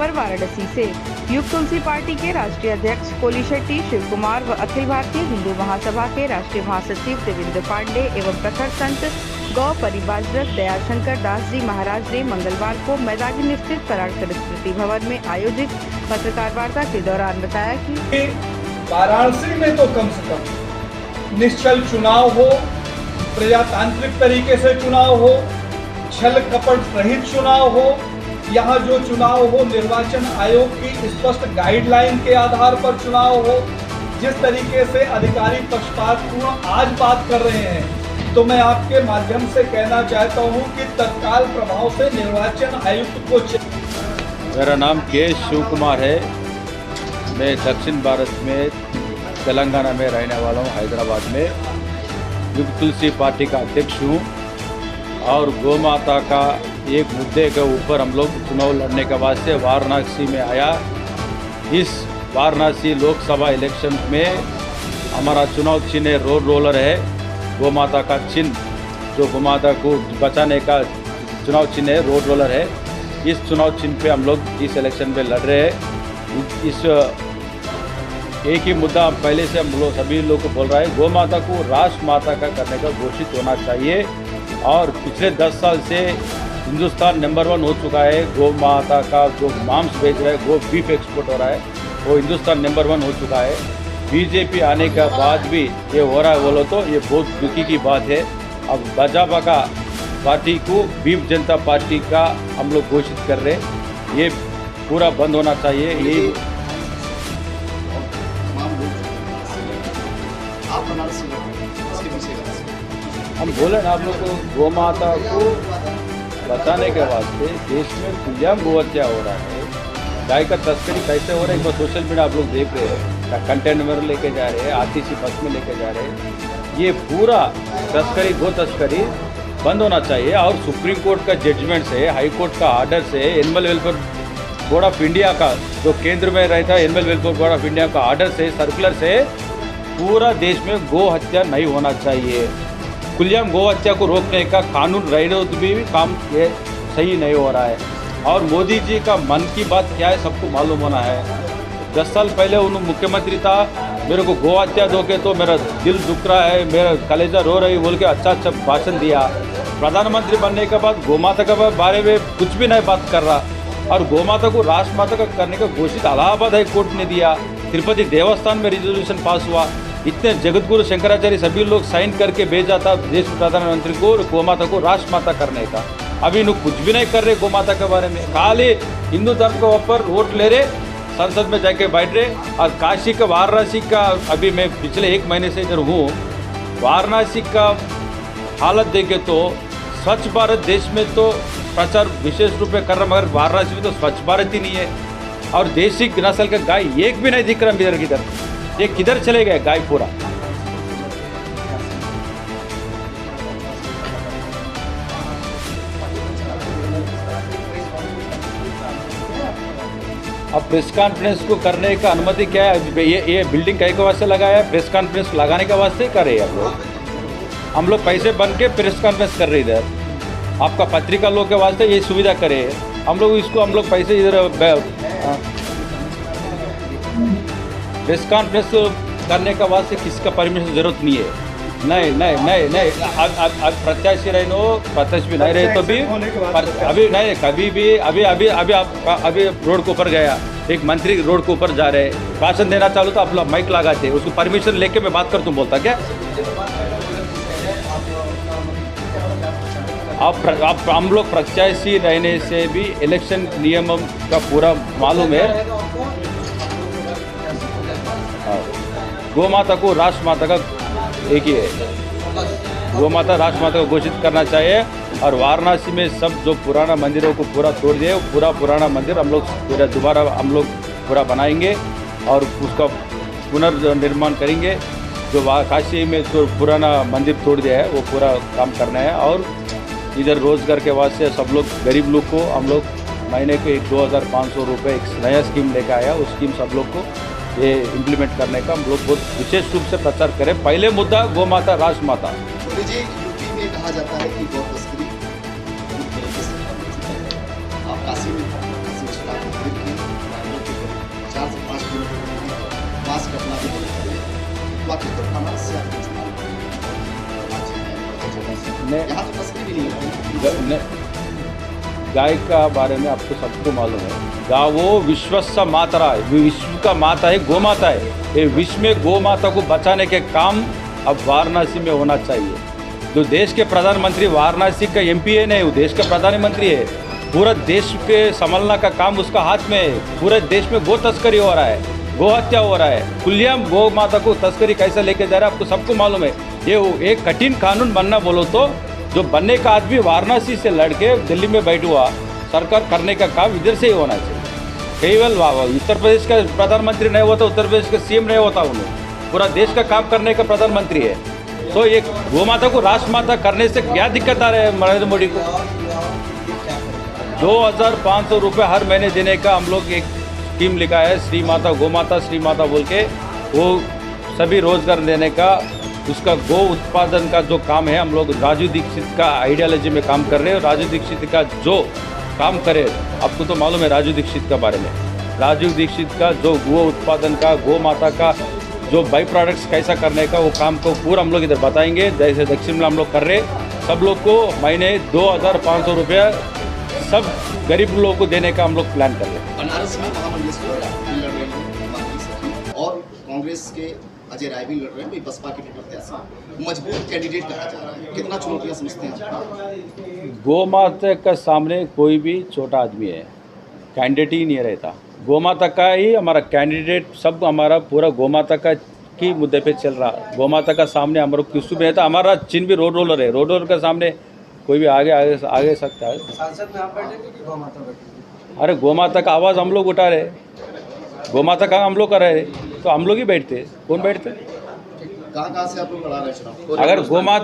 खबर वाराणसी से। युग तुलसी पार्टी के राष्ट्रीय अध्यक्ष कोली शेट्टी शिव कुमार व अखिल भारतीय हिंदू महासभा के राष्ट्रीय महासचिव देवेंद्र पांडे एवं प्रखर संत गौ परिवारक दयाशंकर दास जी महाराज ने मंगलवार को मैदानी स्थित परागकर स्मृति भवन में आयोजित पत्रकार वार्ता के दौरान बताया कि वाराणसी में तो कम से कम निश्चल चुनाव हो, प्रजातांत्रिक तरीके से चुनाव हो, छल कपट रहित चुनाव हो। यहाँ जो चुनाव हो निर्वाचन आयोग की स्पष्ट गाइडलाइन के आधार पर चुनाव हो। जिस तरीके से अधिकारी पक्षपातपूर्ण आज बात कर रहे हैं, तो मैं आपके माध्यम से कहना चाहता हूँ कि तत्काल प्रभाव से निर्वाचन आयुक्त को। मेरा नाम के शिव कुमार है। मैं दक्षिण भारत में तेलंगाना में रहने वाला हूँ, हैदराबाद में। युग तुलसी पार्टी का अध्यक्ष हूँ और गौ माता का एक मुद्दे के ऊपर हम लोग चुनाव लड़ने के वास्ते वाराणसी में आया। इस वाराणसी लोकसभा इलेक्शन में हमारा चुनाव चिन्ह रोड रोलर है। गौ माता का चिन्ह, जो गौ माता को बचाने का चुनाव चिन्ह है, रोड रोलर है। इस चुनाव चिन्ह पे हम लोग इस इलेक्शन में लड़ रहे हैं। इस एक ही मुद्दा पहले से हम लोग सभी लोग को बोल रहा है, गौ माता को राष्ट्र माता का करने का घोषित होना चाहिए। और पिछले 10 साल से हिंदुस्तान नंबर 1 हो चुका है। गौ माता का जो मांस बेच रहा है, गो बीफ एक्सपोर्ट हो रहा है, वो हिंदुस्तान नंबर 1 हो चुका है। बीजेपी आने के बाद भी ये हो रहा है, बोलो तो ये बहुत दुखी की बात है। अब भाजपा का पार्टी को बीफ जनता पार्टी का हम लोग घोषित कर रहे हैं। ये पूरा बंद होना चाहिए। ये हम बोले ना आप लोग को, गौ माता को बचाने के वास्ते देश में खुलेआम गौ हत्या हो रहा है। गाय का तस्करी कैसे हो रहा है, एक बार सोशल मीडिया आप लोग देख रहे हैं। कंटेनर लेके जा रहे हैं, आरटीसी बस में लेके जा रहे हैं। ये पूरा तस्करी, गो तस्करी बंद होना चाहिए। और सुप्रीम कोर्ट का जजमेंट से, हाई कोर्ट का आर्डर से, animal welfare board of India का जो केंद्र में रहता है, animal welfare board of India का आर्डर से, सर्कुलर से पूरा देश में गौ हत्या नहीं होना चाहिए। खुलेआम गौ हत्या को रोकने का कानून रहने भी काम ये सही नहीं हो रहा है। और मोदी जी का मन की बात क्या है सबको मालूम होना है। 10 साल पहले उन मुख्यमंत्री था, मेरे को गौ हत्या दोगे तो मेरा दिल दुख रहा है, मेरा कलेजा रो रही बोल के अच्छा अच्छा भाषण दिया। प्रधानमंत्री बनने के बाद गौ माता के बारे में कुछ भी नहीं बात कर रहा। और गौ माता को राष्ट्र माता का करने का घोषित इलाहाबाद हाई कोर्ट ने दिया। तिरुपति देवस्थान में रिजोल्यूशन पास हुआ। इतने जगतगुरु शंकराचार्य सभी लोग साइन करके भेजा था देश प्रधानमंत्री को गौ माता को राष्ट्र माता करने का। अभी लोग कुछ भी नहीं कर रहे गौ माता के बारे में। खाली हिंदू धर्म के ऊपर वोट ले रहे, संसद में जाके बैठ रहे। और काशी का, वाराणसी का, अभी मैं पिछले 1 महीने से इधर हूँ। वाराणसी का हालत देखे तो स्वच्छ भारत देश में तो प्रचार विशेष रूप में कर रहा, मगर वाराणसी में तो स्वच्छ भारत ही नहीं है। और देसी नस्ल का गाय एक भी नहीं दिख रहा इधर किधर। ये किधर चले गए गाय पूरा। अब प्रेस कॉन्फ्रेंस को करने का अनुमति क्या है? ये बिल्डिंग कई के वास्ते लगाया है, प्रेस कॉन्फ्रेंस लगाने के वास्ते कर रहे हैं हम लोग पैसे बन के प्रेस कॉन्फ्रेंस कर रहे इधर। आपका पत्रिका लोग के वास्ते ये सुविधा करे हम लोग। इसको हम लोग पैसे इधर प्रेस कॉन्फ्रेंस करने का वास्ते किसका परमिशन जरूरत नहीं है। नहीं अब प्रत्याशी रहे नो, प्रत्याशी नहीं रहे तो भी अभी नहीं, कभी भी अभी रोड के ऊपर गया, एक मंत्री रोड के ऊपर जा रहे, भाषण देना चालू तो आप माइक लगाते, उसको परमिशन लेके मैं बात कर तुम बोलता क्या? आप हम लोग प्रत्याशी रहने से भी इलेक्शन नियम का पूरा मालूम है। गौ माता को राष्ट्र माता का एक ही है। गौ माता राष्ट्र माता को घोषित करना चाहिए। और वाराणसी में सब जो पुराना मंदिरों को पूरा तोड़ दिए, पूरा पुराना मंदिर हम लोग दोबारा हम लोग पूरा बनाएंगे और उसका पुनर्निर्माण करेंगे। जो काशी में जो पुराना मंदिर तोड़ दिया है वो पूरा काम करना है। और इधर रोजगार के वास्ते सब लोग, गरीब लोग को हम लोग महीने को 2500 रुपये एक नया स्कीम लेकर आया। उस स्कीम सब लोग को ये इम्प्लीमेंट करने का हम लोग बहुत विशेष रूप से प्रचार करें। पहले मुद्दा गौ माता, राष्ट्र माता। जी, यूपी में कहा जाता है कि गौ तस्करी आप काशी में मास्क कटना भी बहुत करें, बाकी तो कमाल से आपको चुनाव ने- यहाँ तो तस्वीर भी नहीं होती। गाय का बारे में आपको सबको मालूम है, गावो विश्वस्य मातरा है, विश्व का माता है, गौ माता है। ये विश्व में गौ माता को बचाने के काम अब वाराणसी में होना चाहिए। जो देश के प्रधानमंत्री वाराणसी का एमपी है नहीं, वो देश का प्रधानमंत्री है। पूरा देश के संभालना का काम उसका हाथ में है। पूरे देश में गो तस्करी हो रहा है, गो हत्या हो रहा है, खुलेआम गौ माता को तस्करी कैसे लेके जा रहा है आपको सबको मालूम है। ये एक कठिन कानून बनना बोलो तो जो बनने का आदमी वाराणसी से लड़के दिल्ली में बैठ हुआ, सरकार करने का काम इधर से ही होना चाहिए। केवल उत्तर प्रदेश का प्रधानमंत्री नहीं होता, उत्तर प्रदेश का सीएम नहीं होता, उन्हें पूरा देश का काम करने का प्रधानमंत्री है। तो ये गौ माता को राष्ट्र माता करने से क्या दिक्कत आ रहा है नरेंद्र मोदी को? 2500 रुपये हर महीने देने का हम लोग एक स्कीम लिखा है, श्री माता गौ माता श्री माता बोल के, वो सभी रोजगार देने का, उसका गो उत्पादन का जो काम है हम लोग राजू दीक्षित का आइडियोलॉजी में काम कर रहे हैं। राजू दीक्षित का जो काम करे, आपको तो मालूम है राजू दीक्षित के बारे में, राजू दीक्षित का जो गो उत्पादन का, गौ माता का जो बाई प्रोडक्ट्स कैसा करने का वो काम को पूरा हम लोग इधर बताएंगे। जैसे दक्षिण में हम लोग कर रहे, सब लोग को महीने 2500 रुपया सब गरीब लोगों को देने का हम लोग प्लान कर रहे हैं। बनारस में महामंडलेश्वर भी लड़ रहे हैं मंत्री सचिव, और कांग्रेस के अजय राय भी लड़ रहे हैं, कोई बसपा के प्रत्याशी, मजबूत कैंडिडेट कहा जा रहा है। कितना चुनौतियां समझते हैं आप? गौ माता का सामने कोई भी छोटा आदमी है, कैंडिडेट ही नहीं रहता। गौ माता का ही हमारा कैंडिडेट, सब हमारा पूरा गौ माता का की मुद्दे पे चल रहा। गौ माता का सामने हमारा किसी में है, तो हमारा चिन्ह भी रोड रोलर है, रोड रोलर के सामने कोई भी आगे सकता है। सांसद में आप बैठे कि गौ माता बैठे? अरे गौ माता का आवाज़ हम लोग उठा रहे, गौ माता का हम लोग कर रहे, तो हम लोग ही बैठते, कौन बैठते? कहाँ से आप लोग लड़ा रहे हैं चुनाव? अगर गौ माता